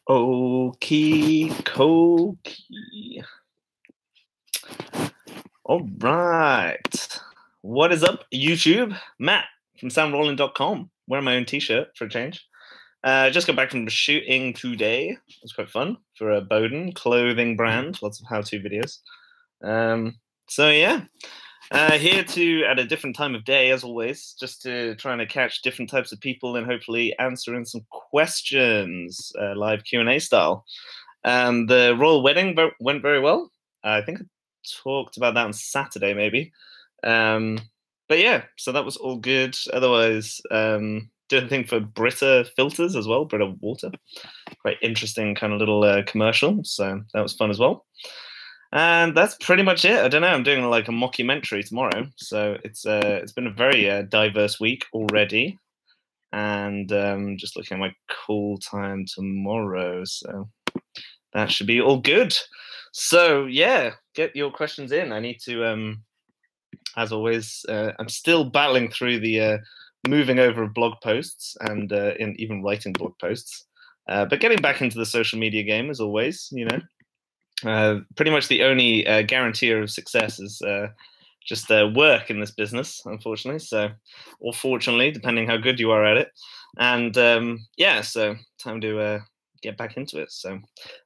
Okie dokie. All right. What is up, YouTube? Matt from soundrolling.com. Wearing my own t-shirt for a change. Just got back from shooting today. It was quite fun for a Bowden clothing brand. Lots of how-to videos. So yeah, here to at a different time of day as always, just to trying to catch different types of people and hopefully answering some questions, live Q&A style. The royal wedding went very well. I think I talked about that on Saturday maybe. But yeah, so that was all good. Otherwise, did a thing for Brita filters as well, Brita water. Quite interesting kind of little commercial. So that was fun as well. And that's pretty much it. I don't know. I'm doing like a mockumentary tomorrow, so it's been a very diverse week already. And just looking at my call time tomorrow, so that should be all good. So yeah, get your questions in. I need to, as always, I'm still battling through the moving over of blog posts and in even writing blog posts, but getting back into the social media game as always, you know. Pretty much the only guarantor of success is just work in this business, unfortunately. So, or fortunately, depending how good you are at it. And yeah, so time to get back into it. So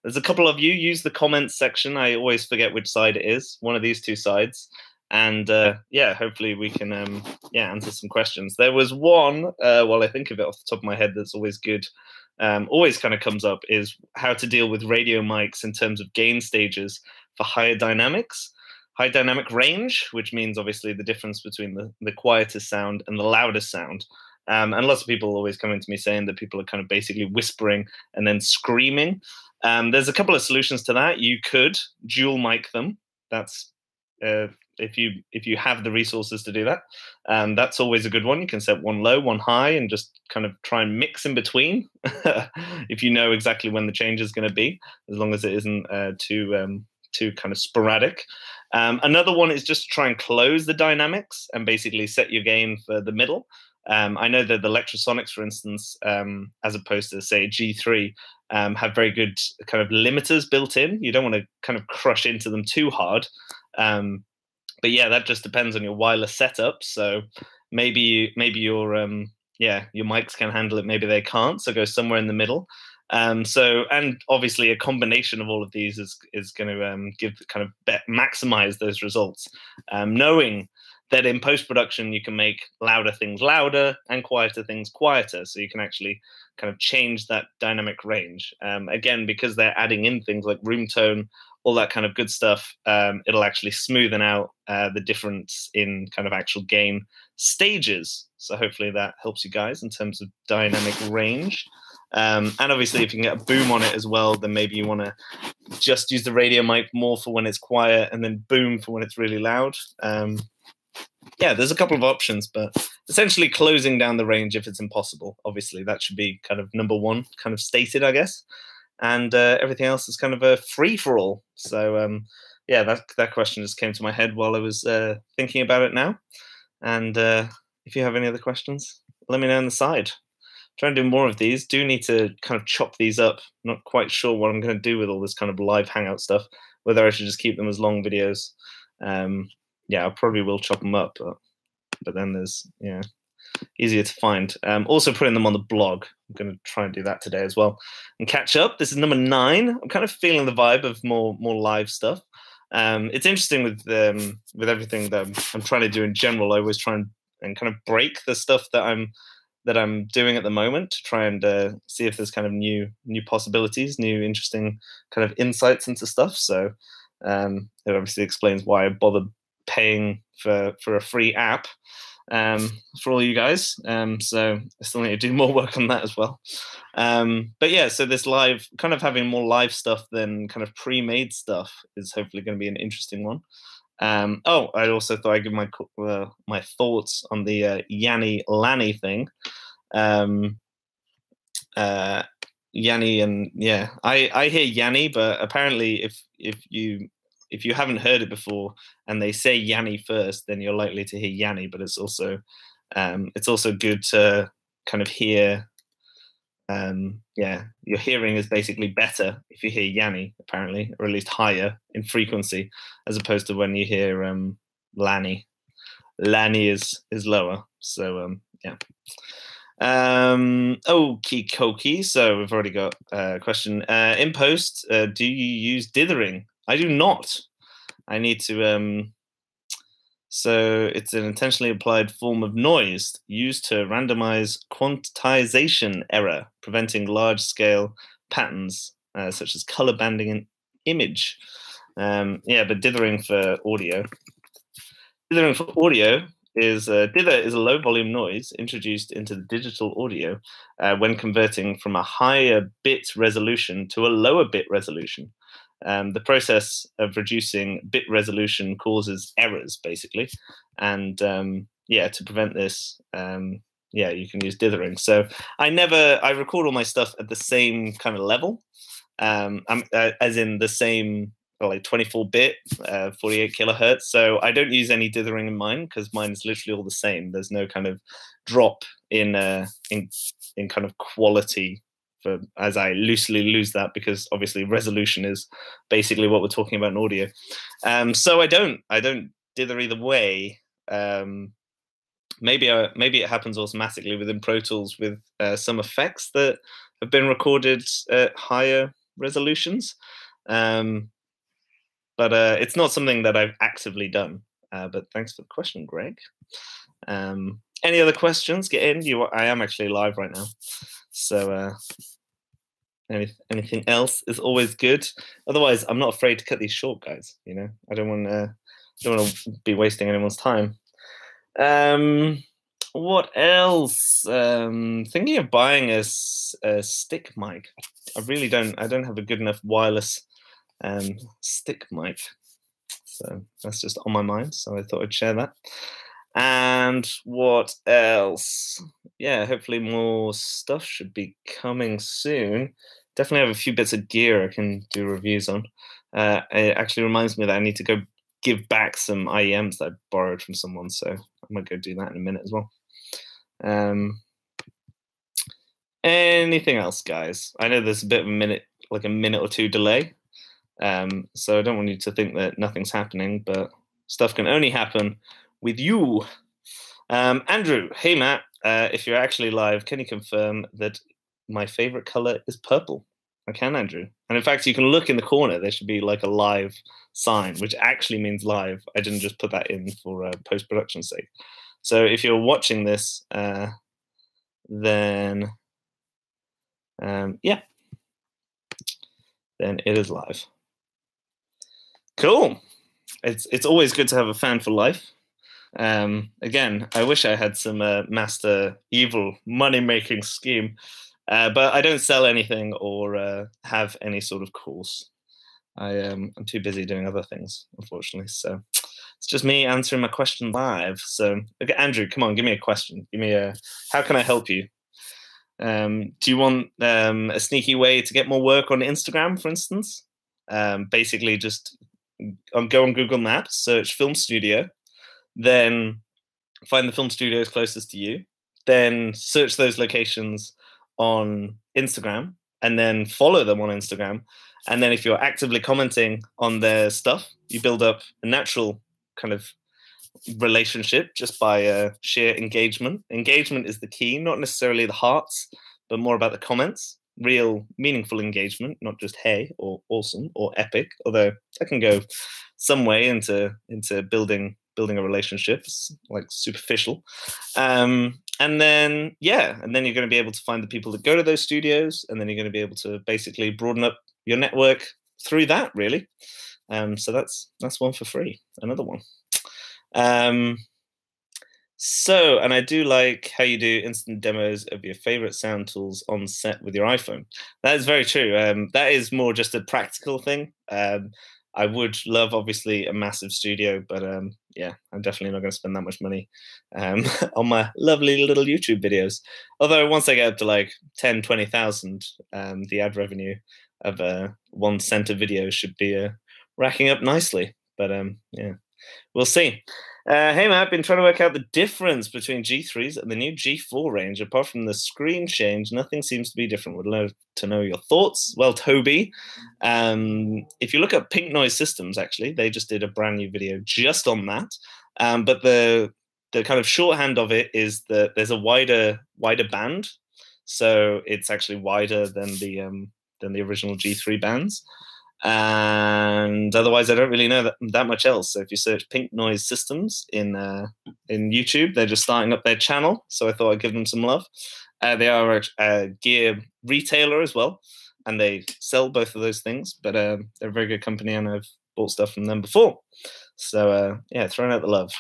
there's a couple of you. Use the comments section. I always forget which side it is. One of these two sides. And yeah, hopefully we can yeah, answer some questions. There was one, while I think of it off the top of my head, that's always good. Always kind of comes up is how to deal with radio mics in terms of gain stages for higher dynamics, high dynamic range, which means obviously the difference between the quietest sound and the loudest sound. And lots of people always coming to me saying that people are kind of basically whispering and then screaming. There's a couple of solutions to that. You could dual mic them. That's if you have the resources to do that. That's always a good one. You can set one low, one high, and just kind of try and mix in between if you know exactly when the change is going to be, as long as it isn't too kind of sporadic. Another one is just try and close the dynamics and basically set your gain for the middle. I know that the Lectrosonics, for instance, as opposed to say G3, have very good kind of limiters built in. You don't want to kind of crush into them too hard. But yeah, that just depends on your wireless setup. So maybe your yeah, your mics can handle it, maybe they can't. So go somewhere in the middle. So, and obviously a combination of all of these is going to give kind of maximize those results. Knowing that in post-production you can make louder things louder and quieter things quieter, so you can actually kind of change that dynamic range. Again, because they're adding in things like room tone, all that kind of good stuff, it'll actually smoothen out the difference in kind of actual gain stages. So hopefully that helps you guys in terms of dynamic range. And obviously if you can get a boom on it as well, then maybe you want to just use the radio mic more for when it's quiet and then boom for when it's really loud. Yeah, there's a couple of options, but essentially closing down the range if it's impossible. Obviously, that should be kind of number one, kind of stated, I guess. And everything else is kind of a free-for-all. So, yeah, that question just came to my head while I was thinking about it now. And if you have any other questions, let me know on the side. Try and do more of these. Do need to kind of chop these up. Not quite sure what I'm going to do with all this kind of live hangout stuff, whether I should just keep them as long videos. Yeah, I probably will chop them up, but then there's, yeah, easier to find. Also putting them on the blog. I'm going to try and do that today as well and catch up. This is number 9. I'm kind of feeling the vibe of more live stuff. It's interesting with everything that I'm trying to do in general. I always try and kind of break the stuff that I'm doing at the moment to try and see if there's kind of new possibilities, new interesting kind of insights into stuff. So it obviously explains why I bothered paying for a free app for all you guys. So I still need to do more work on that as well. But yeah, so this live, kind of having more live stuff than kind of pre-made stuff is hopefully going to be an interesting one. Oh, I also thought I'd give my thoughts on the Yanni Lanny thing. Yanni, and yeah, I hear Yanni, but apparently if you haven't heard it before and they say Yanni first, then you're likely to hear Yanni. But it's also good to kind of hear yeah, your hearing is basically better if you hear Yanni, apparently, or at least higher in frequency, as opposed to when you hear Lanny. Lanny is lower. So yeah. Okie dokie. So we've already got a question. In post, do you use dithering? I do not. I need to. So it's an intentionally applied form of noise used to randomize quantization error, preventing large-scale patterns such as color banding and image. Yeah, but dithering for audio. Dithering for audio is dither is a low volume noise introduced into the digital audio when converting from a higher bit resolution to a lower bit resolution. The process of reducing bit resolution causes errors, basically, and yeah, to prevent this, yeah, you can use dithering. So I record all my stuff at the same kind of level, as in the same, like 24-bit, 48 kilohertz. So I don't use any dithering in mine because mine is literally all the same. There's no kind of drop in kind of quality for, as I loosely lose that, because obviously resolution is basically what we're talking about in audio. So I don't dither either way. Maybe it happens automatically within Pro Tools with some effects that have been recorded at higher resolutions. But it's not something that I've actively done. But thanks for the question, Greg. Any other questions? Get in. I am actually live right now. So anything else is always good. Otherwise, I'm not afraid to cut these short, guys. You know, I don't want to be wasting anyone's time. What else? Thinking of buying a stick mic. I don't have a good enough wireless stick mic, so that's just on my mind. So I thought I'd share that. And what else? Yeah, hopefully more stuff should be coming soon. Definitely have a few bits of gear I can do reviews on. It actually reminds me that I need to go give back some IEMs that I borrowed from someone, so I might go do that in a minute as well. Anything else, guys? I know there's a bit of a minute or two delay, so I don't want you to think that nothing's happening, but stuff can only happen with you. Andrew, hey Matt, if you're actually live, can you confirm that my favorite color is purple? I can, Andrew. And in fact, you can look in the corner. There should be like a live sign, which actually means live. I didn't just put that in for post-production sake. So if you're watching this, then yeah, then it is live. Cool. It's always good to have a fan for life. Again, I wish I had some master evil money-making scheme, but I don't sell anything or have any sort of course. I'm too busy doing other things, unfortunately. So it's just me answering my question live. So, okay, Andrew, come on, give me a question. Give me how can I help you? Do you want a sneaky way to get more work on Instagram, for instance? Basically, just go on Google Maps, search film studio, then find the film studios closest to you, then search those locations on Instagram, and then follow them on Instagram. And then if you're actively commenting on their stuff, you build up a natural kind of relationship just by sheer engagement. Engagement is the key, not necessarily the hearts, but more about the comments. Real meaningful engagement, not just hey or awesome or epic, although that can go some way into building a relationship. It's like superficial. And then you're going to be able to find the people that go to those studios, and then you're going to be able to basically broaden up your network through that, really. So that's one for free. Another one. So, and I do like how you do instant demos of your favorite sound tools on set with your iPhone. That is very true. That is more just a practical thing. I would love, obviously, a massive studio, but yeah, I'm definitely not going to spend that much money on my lovely little YouTube videos. Although once I get up to like 10, 20,000, the ad revenue of a 1 cent a video should be racking up nicely. But yeah, we'll see. Hey, Matt, I've been trying to work out the difference between G3s and the new G4 range. Apart from the screen change, nothing seems to be different. Would love to know your thoughts. Well, Toby, if you look at Pink Noise Systems, actually, they just did a brand new video just on that. But the kind of shorthand of it is that there's a wider band, so it's actually wider than the original G3 bands. And otherwise, I don't really know that much else. So if you search Pink Noise Systems in YouTube, they're just starting up their channel. So I thought I'd give them some love. They are a gear retailer as well, and they sell both of those things. But they're a very good company, and I've bought stuff from them before. So yeah, throwing out the love.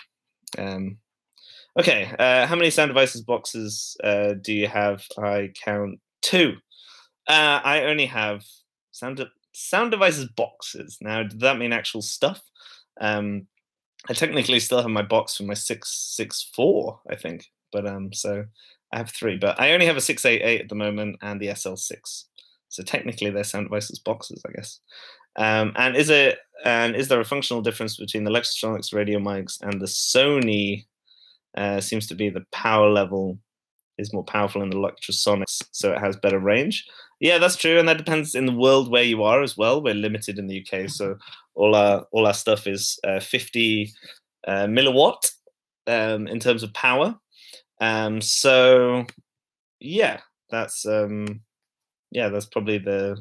Okay, how many Sound Devices boxes do you have? I count 2. I only have Sound Devices boxes. Now, does that mean actual stuff? I technically still have my box for my 664, I think. But so I have 3, but I only have a 688 at the moment and the SL6. So technically, they're Sound Devices boxes, I guess. And is there a functional difference between the Lectrosonics radio mics and the Sony? Seems to be the power level is more powerful in the Lectrosonics, so it has better range. Yeah, that's true, and that depends in the world where you are as well. We're limited in the UK, so all our stuff is 50 milliwatt in terms of power. So yeah, that's probably the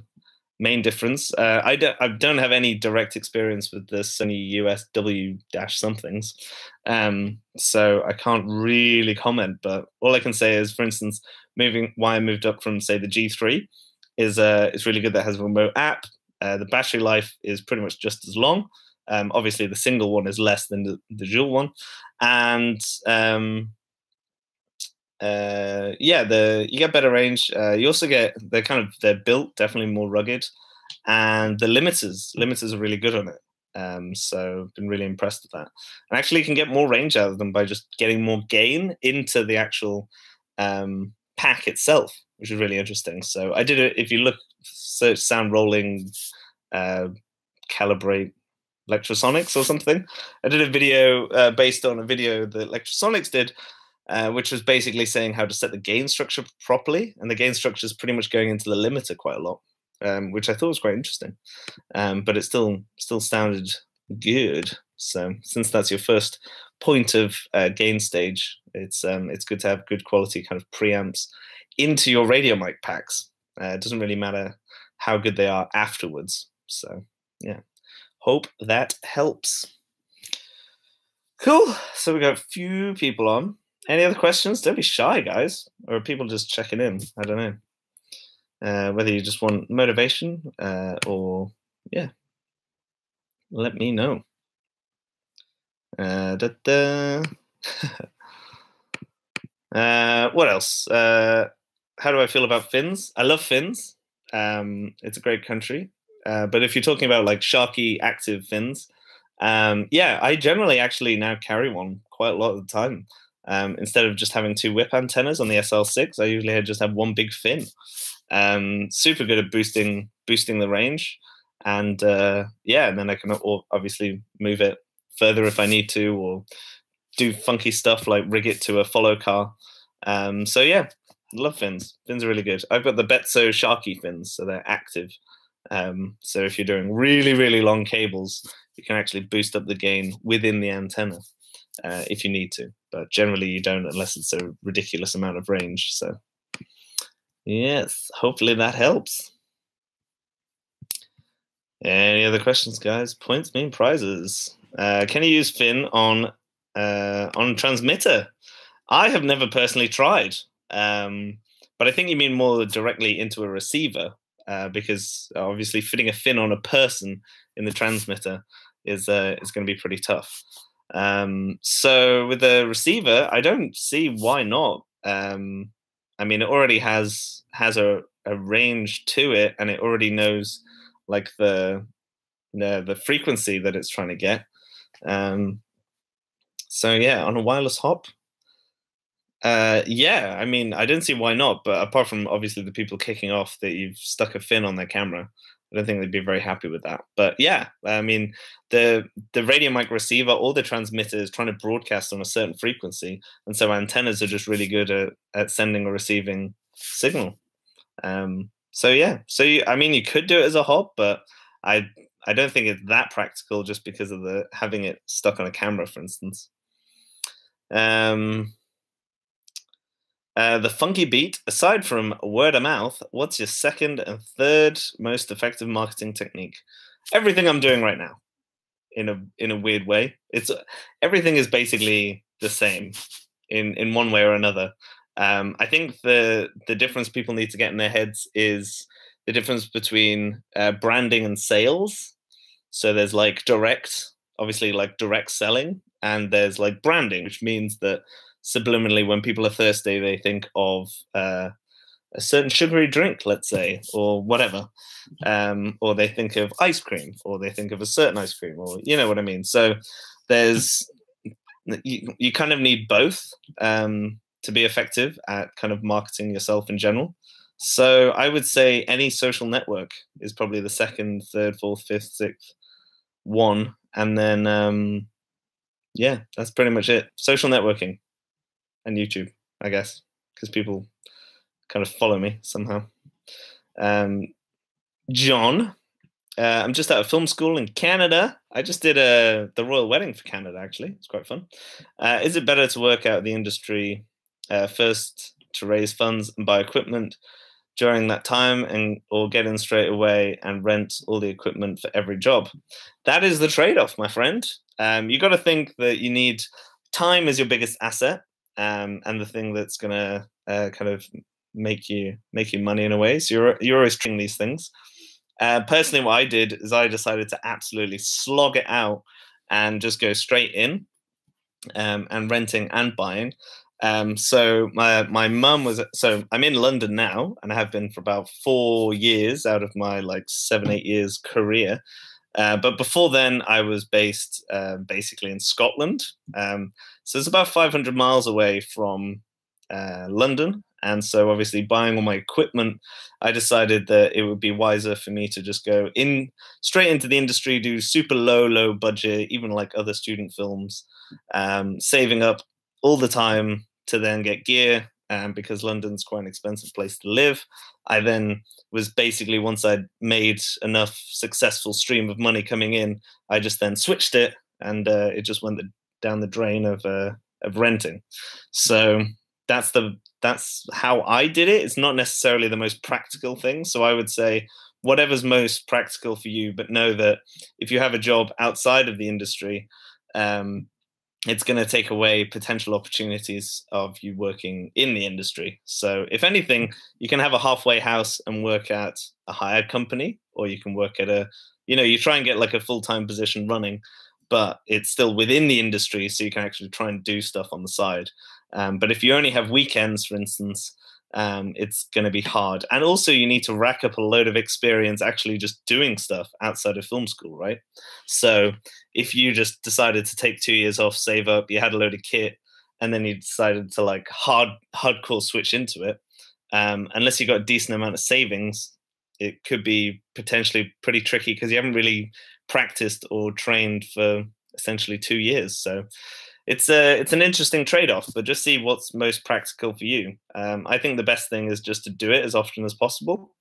main difference. I don't have any direct experience with the Sony USW somethings, so I can't really comment. But all I can say is, for instance, why I moved up from, say, the G3 is it's really good that it has a remote app. The battery life is pretty much just as long. Obviously, the single one is less than the dual one, and yeah, you get better range. You also get they're built definitely more rugged, and the limiters are really good on it. So been really impressed with that. And actually, you can get more range out of them by just getting more gain into the actual pack itself, which is really interesting. So I did it. If you search Sound Rolling, calibrate Lectrosonics or something, I did a video based on a video that Lectrosonics did. Which was basically saying how to set the gain structure properly, and the gain structure is pretty much going into the limiter quite a lot, which I thought was quite interesting. But it still sounded good. So since that's your first point of gain stage, it's good to have good quality kind of preamps into your radio mic packs. It doesn't really matter how good they are afterwards. So yeah, hope that helps. Cool. So we got a few people on. Any other questions? Don't be shy, guys. Or are people just checking in? I don't know. Whether you just want motivation or, yeah, let me know. What else? How do I feel about Finns? I love Finns. It's a great country. But if you're talking about like Sharky active Finns, yeah, I generally actually now carry one quite a lot of the time. Instead of just having 2 whip antennas on the SL6, I usually just have one big fin. Super good at boosting the range, and yeah, and then I can obviously move it further if I need to, or do funky stuff like rig it to a follow car. So yeah, love fins. Fins are really good. I've got the Betso Sharky fins, so they're active. So if you're doing really, really long cables, you can actually boost up the gain within the antenna if you need to. But generally you don't unless it's a ridiculous amount of range. So yes, hopefully that helps. Any other questions, guys? Points mean prizes. Can you use Fin on transmitter? I have never personally tried, but I think you mean more directly into a receiver, because obviously fitting a Fin on a person in the transmitter is going to be pretty tough. So with the receiver, I don't see why not. I mean, it already has a range to it, and it already knows like the frequency that it's trying to get. So yeah, on a wireless hop, yeah, I mean, I don't see why not. But apart from obviously the people kicking off that you've stuck a fin on their camera, I don't think they'd be very happy with that. But yeah, I mean, the radio mic receiver, all the transmitters trying to broadcast on a certain frequency, and so antennas are just really good at sending or receiving signal. So yeah, so I mean, you could do it as a hob, but I I don't think it's that practical just because of the having it stuck on a camera, for instance. Um, the funky beat. Aside from word of mouth, what's your second and third most effective marketing technique? Everything I'm doing right now, in a weird way. It's everything is basically the same in one way or another. I think the difference people need to get in their heads is the difference between branding and sales. So there's like direct, obviously like direct selling, and there's like branding, which means that subliminally, when people are thirsty, they think of a certain sugary drink, let's say, or whatever, or they think of ice cream, or they think of a certain ice cream, or you know what I mean. So there's you kind of need both to be effective at kind of marketing yourself in general. So I would say any social network is probably the second, third, fourth, fifth, sixth one, and then yeah, that's pretty much it. Social networking and YouTube, I guess, because people kind of follow me somehow. Um, John, I'm just out of film school in Canada. I just did the royal wedding for Canada. Actually, it's quite fun. Is it better to work out the industry first to raise funds and buy equipment during that time, and or get in straight away and rent all the equipment for every job? That is the trade-off, my friend. You got to think that you need time as your biggest asset, and the thing that's gonna kind of make you money in a way. So you're always trying these things. Personally, what I did is I decided to absolutely slog it out and just go straight in, and renting and buying. So my mum was, so I'm in London now, and I have been for about 4 years out of my like 7-8 years career. But before then, I was based basically in Scotland. So it's about 500 miles away from London. And so obviously buying all my equipment, I decided that it would be wiser for me to just go in straight into the industry, do super low budget, even like other student films, saving up all the time to then get gear, because London's quite an expensive place to live. I then was basically, once I'd made enough successful stream of money coming in, I just then switched it, and it just went down the drain of renting. So that's how I did it. It's not necessarily the most practical thing. So I would say whatever's most practical for you, but know that if you have a job outside of the industry, it's going to take away potential opportunities of you working in the industry. So if anything, you can have a halfway house and work at a hired company, or you can work at you try and get like a full-time position running, but it's still within the industry, so you can actually try and do stuff on the side. But if you only have weekends, for instance, it's going to be hard. And also you need to rack up a load of experience actually just doing stuff outside of film school, right? So if you just decided to take 2 years off, save up, you had a load of kit, and then you decided to like hardcore switch into it, unless you got a decent amount of savings, it could be potentially pretty tricky because you haven't really practiced or trained for essentially 2 years. So it's an interesting trade-off, but just see what's most practical for you. I think the best thing is just to do it as often as possible.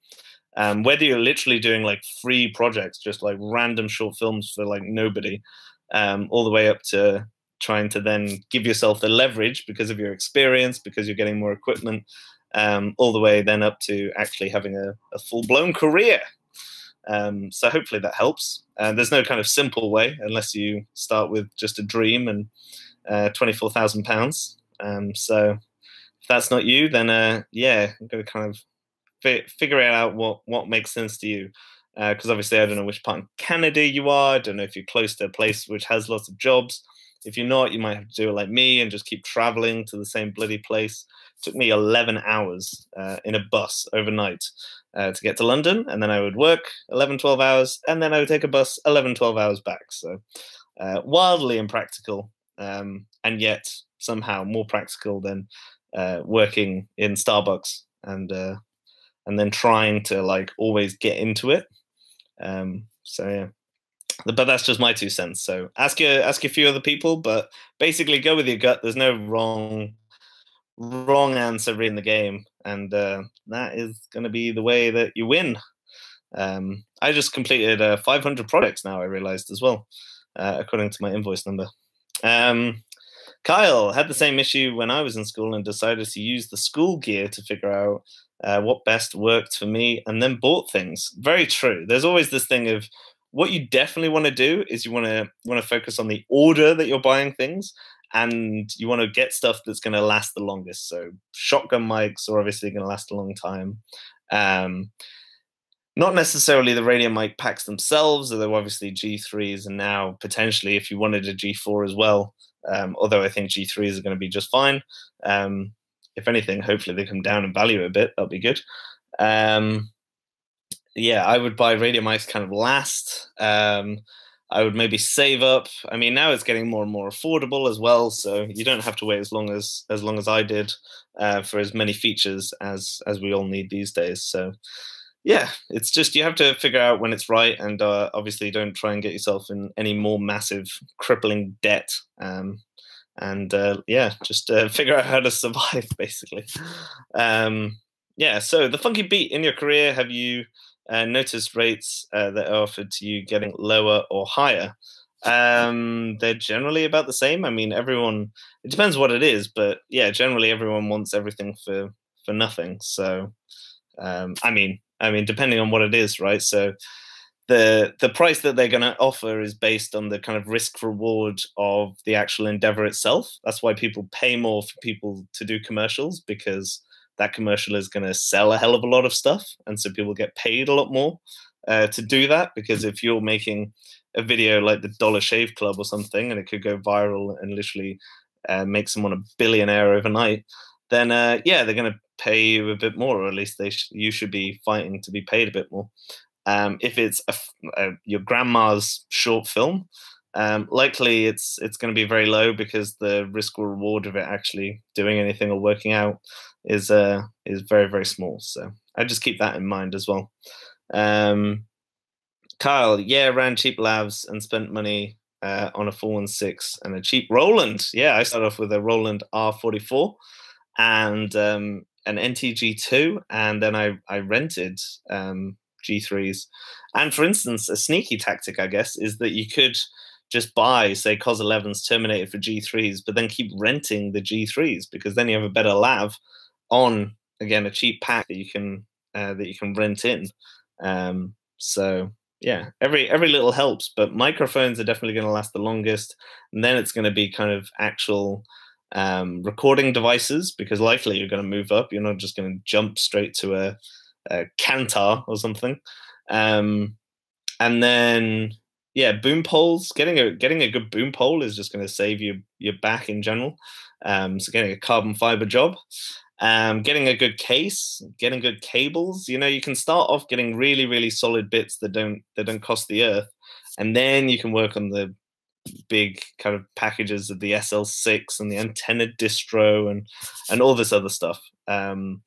Whether you're literally doing like free projects, just like random short films for like nobody, all the way up to trying to then give yourself the leverage because of your experience, because you're getting more equipment, all the way then up to actually having a full-blown career. So hopefully that helps. There's no kind of simple way unless you start with just a dream and £24,000. So if that's not you, then yeah, I'm going to kind of figure out what makes sense to you. Because obviously I don't know which part in Canada you are. I don't know if you're close to a place which has lots of jobs. If you're not, you might have to do it like me and just keep traveling to the same bloody place. It took me 11 hours in a bus overnight to get to London, and then I would work 11, 12 hours, and then I would take a bus 11, 12 hours back. So wildly impractical, and yet somehow more practical than working in Starbucks and then trying to like always get into it. So yeah, but that's just my 2 cents. So ask a few other people, but basically go with your gut. There's no wrong answer in the game, and that is going to be the way that you win. I just completed 500 projects now, I realized as well, according to my invoice number. Kyle had the same issue when I was in school and decided to use the school gear to figure out what best worked for me, and then bought things. Very true. There's always this thing of what you definitely want to do is you want to focus on the order that you're buying things, and you want to get stuff that's going to last the longest. So shotgun mics are obviously going to last a long time. Not necessarily the radio mic packs themselves, although obviously G3s, and now potentially if you wanted a G4 as well, although I think G3s are going to be just fine. If anything, hopefully they come down in value a bit. That'll be good. Yeah, I would buy radio mics kind of last. I would maybe save up. I mean, now it's getting more and more affordable as well, so you don't have to wait as long as I did for as many features as we all need these days. So yeah, it's just you have to figure out when it's right, and obviously don't try and get yourself in any more massive, crippling debt. Yeah, just figure out how to survive, basically. Yeah, so the funky beat in your career, have you noticed rates that are offered to you getting lower or higher? They're generally about the same. I mean, it depends what it is, but yeah, generally everyone wants everything for nothing. So, I mean, depending on what it is, right? So the price that they're going to offer is based on the kind of risk reward of the actual endeavor itself. That's why people pay more for people to do commercials, because that commercial is going to sell a hell of a lot of stuff, and so people get paid a lot more to do that. Because if you're making a video like the Dollar Shave Club or something, and it could go viral and literally make someone a billionaire overnight, then yeah, they're going to pay you a bit more, or at least you should be fighting to be paid a bit more. If it's your grandma's short film, likely it's going to be very low, because the risk or reward of it actually doing anything or working out is very, very small. So I just keep that in mind as well. Kyle, yeah, ran cheap lavs and spent money on a 416 and a cheap Roland. Yeah, I started off with a Roland R44 and an NTG2, and then I rented G3s. And for instance, a sneaky tactic, I guess, is that you could just buy, say, COS 11s Terminator for G3s, but then keep renting the G3s, because then you have a better lav on, again, a cheap pack that you can rent in. So yeah, every little helps, but microphones are definitely going to last the longest, and then it's going to be kind of actual recording devices, because likely you're going to move up. You're not just going to jump straight to a Kantar or something. And then yeah, boom poles. Getting a good boom pole is just going to save you your back in general. So getting a carbon fiber job, getting a good case, getting good cables. You know, you can start off getting really, really solid bits that don't cost the earth, and then you can work on the big kind of packages of the SL6 and the antenna distro and all this other stuff. And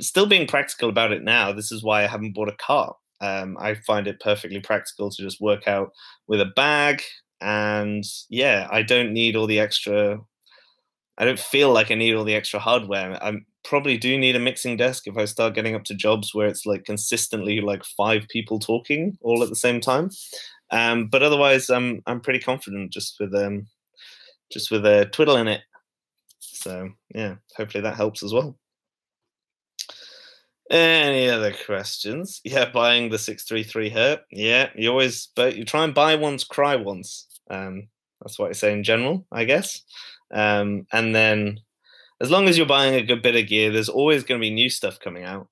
still being practical about it now, this is why I haven't bought a car. I find it perfectly practical to just work out with a bag, and yeah, I don't need all the extra. I don't feel like I need all the extra hardware. I probably do need a mixing desk if I start getting up to jobs where it's like consistently like 5 people talking all at the same time. But otherwise, I'm pretty confident just with a twiddle in it. So yeah, hopefully that helps as well. Any other questions? Yeah, buying the 633 Hz. Yeah, you try and buy once, cry once. That's what I say in general, I guess. And then as long as you're buying a good bit of gear, there's always going to be new stuff coming out.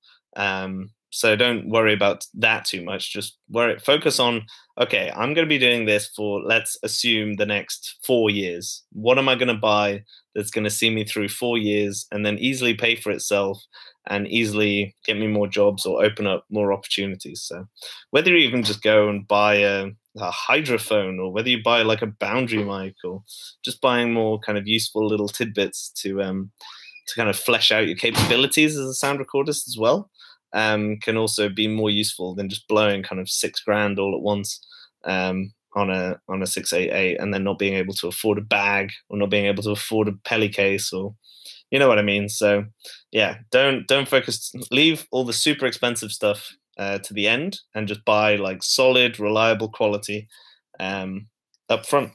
So don't worry about that too much. Just focus on, okay, I'm going to be doing this for, let's assume, the next 4 years. What am I going to buy that's going to see me through 4 years and then easily pay for itself and easily get me more jobs or open up more opportunities? So whether you even just go and buy a hydrophone, or whether you buy like a boundary mic, or just buying more kind of useful little tidbits to kind of flesh out your capabilities as a sound recordist as well. can also be more useful than just blowing kind of $6,000 all at once on a 688 and then not being able to afford a bag or not being able to afford a Peli case, or you know what I mean. So yeah, don't focus. Leave all the super expensive stuff to the end and just buy like solid, reliable quality up front.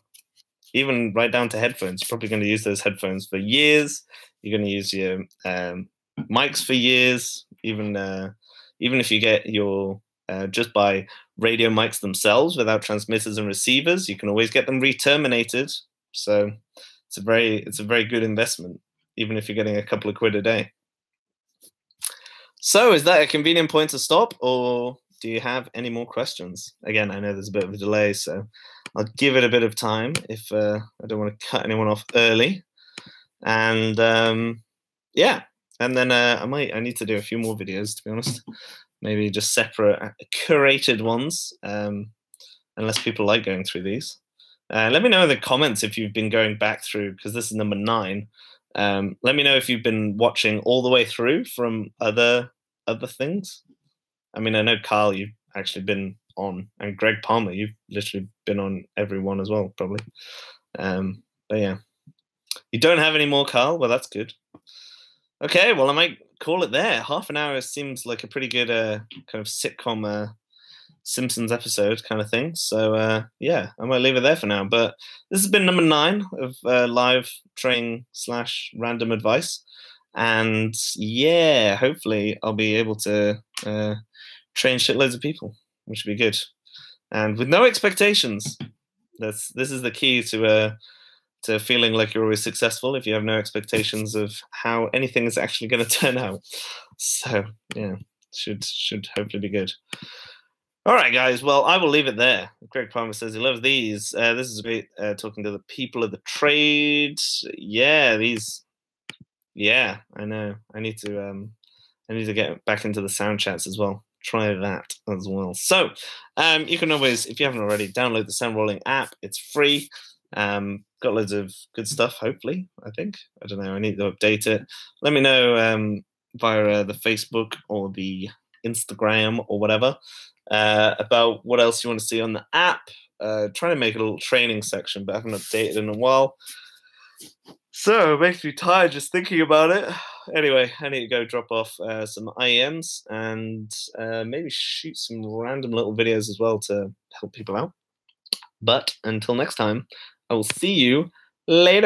Even right down to headphones. You're probably going to use those headphones for years. You're going to use your mics for years. Even if you get your just buy radio mics themselves without transmitters and receivers, you can always get them re-terminated. So it's a very good investment, even if you're getting a couple of quid a day. So is that a convenient point to stop, or do you have any more questions? Again, I know there's a bit of a delay, so I'll give it a bit of time if I don't want to cut anyone off early. And yeah, and then I need to do a few more videos, to be honest. Maybe just separate, curated ones, unless people like going through these. Let me know in the comments if you've been going back through, because this is number 9. Let me know if you've been watching all the way through from other things. I mean, I know Carl, you've actually been on, and Greg Palmer, you've literally been on every one as well, probably. But yeah, you don't have any more, Carl. Well, that's good. Okay, well, I might call it there. Half an hour seems like a pretty good kind of sitcom Simpsons episode kind of thing. So yeah, I might leave it there for now. But this has been number 9 of live training / random advice. And yeah, hopefully I'll be able to train shitloads of people, which would be good. And with no expectations. This is the key to feeling like you're always successful, if you have no expectations of how anything is actually going to turn out. So yeah, should hopefully be good. All right, guys. Well, I will leave it there. Greg Palmer says he loves these. This is great, talking to the people of the trade. Yeah, these. Yeah, I know. I need to get back into the sound chats as well. Try that as well. So you can always, if you haven't already, download the Sound Rolling app. It's free. Got loads of good stuff, hopefully, I think. I don't know. I need to update it. Let me know via the Facebook or the Instagram or whatever about what else you want to see on the app. Trying to make a little training section, but I haven't updated in a while. So it makes me tired just thinking about it. Anyway, I need to go drop off some IEMs and maybe shoot some random little videos as well to help people out. But until next time, I will see you later.